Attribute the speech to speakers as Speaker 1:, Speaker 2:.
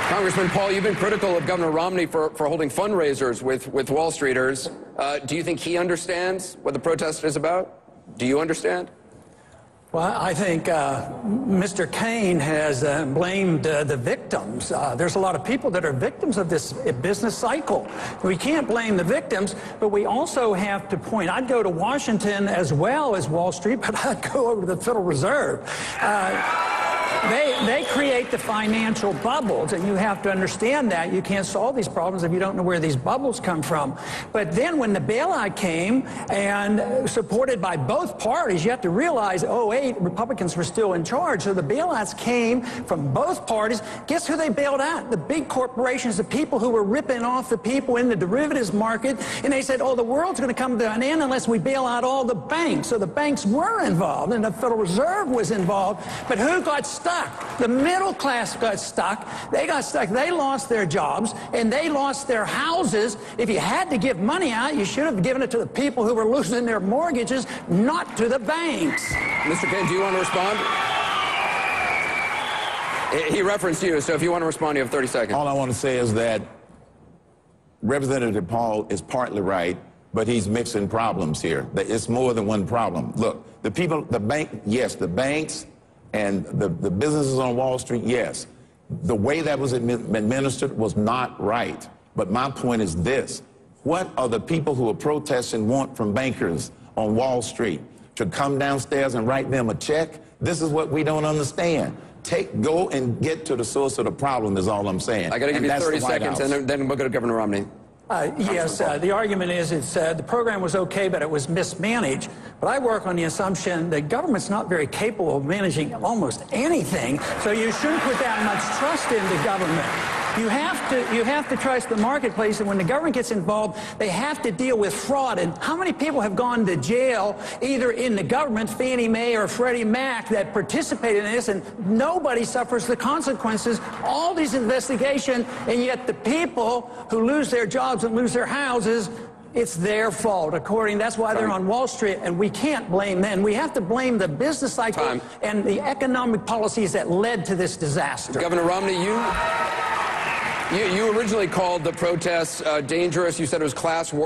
Speaker 1: Congressman Paul, you've been critical of Governor Romney for holding fundraisers with Wall Streeters. Do you think he understands what the protest is about? Do you understand?
Speaker 2: Well, I think Mr. Kaine has blamed the victims. There's a lot of people that are victims of this business cycle. We can't blame the victims, but we also have to point. I'd go to Washington as well as Wall Street, but I'd go over to the Federal Reserve. They create the financial bubbles, and you have to understand that. You can't solve these problems if you don't know where these bubbles come from. But then when the bailout came, and supported by both parties, you have to realize, 2008, Republicans were still in charge, so the bailouts came from both parties. Guess who they bailed out? The big corporations, the people who were ripping off the people in the derivatives market, and they said, oh, the world's going to come to an end unless we bail out all the banks. So the banks were involved, and the Federal Reserve was involved, but who got stuck? The middle class got stuck. They got stuck. They lost their jobs, and they lost their houses. If you had to give money out, you should have given it to the people who were losing their mortgages, not to the banks.
Speaker 1: Mr. Kaine, do you want to respond? He referenced you, so if you want to respond, you have 30 seconds.
Speaker 3: All I want to say is that Representative Paul is partly right, but he's mixing problems here. It's more than one problem. Look, the people, the bank, yes, the banks, and the businesses on Wall Street, yes. The way that was administered was not right. But my point is this. What are the people who are protesting want from bankers on Wall Street? To come downstairs and write them a check? This is what we don't understand. Go and get to the source of the problem is all I'm saying.
Speaker 1: I got to give you 30 seconds, and then we'll go to Governor Romney.
Speaker 2: Yes, the argument is the program was okay, but it was mismanaged. But I work on the assumption that government's not very capable of managing almost anything, so you shouldn't put that much trust into government. You have to trust the marketplace, and when the government gets involved, they have to deal with fraud. And how many people have gone to jail, either in the government, Fannie Mae or Freddie Mac, that participated in this, and nobody suffers the consequences? All these investigations, and yet the people who lose their jobs and lose their houses, it's their fault. That's why they're on Wall Street, and we can't blame them. We have to blame the business cycle and the economic policies that led to this disaster.
Speaker 1: Governor Romney, you originally called the protests dangerous. You said it was class war.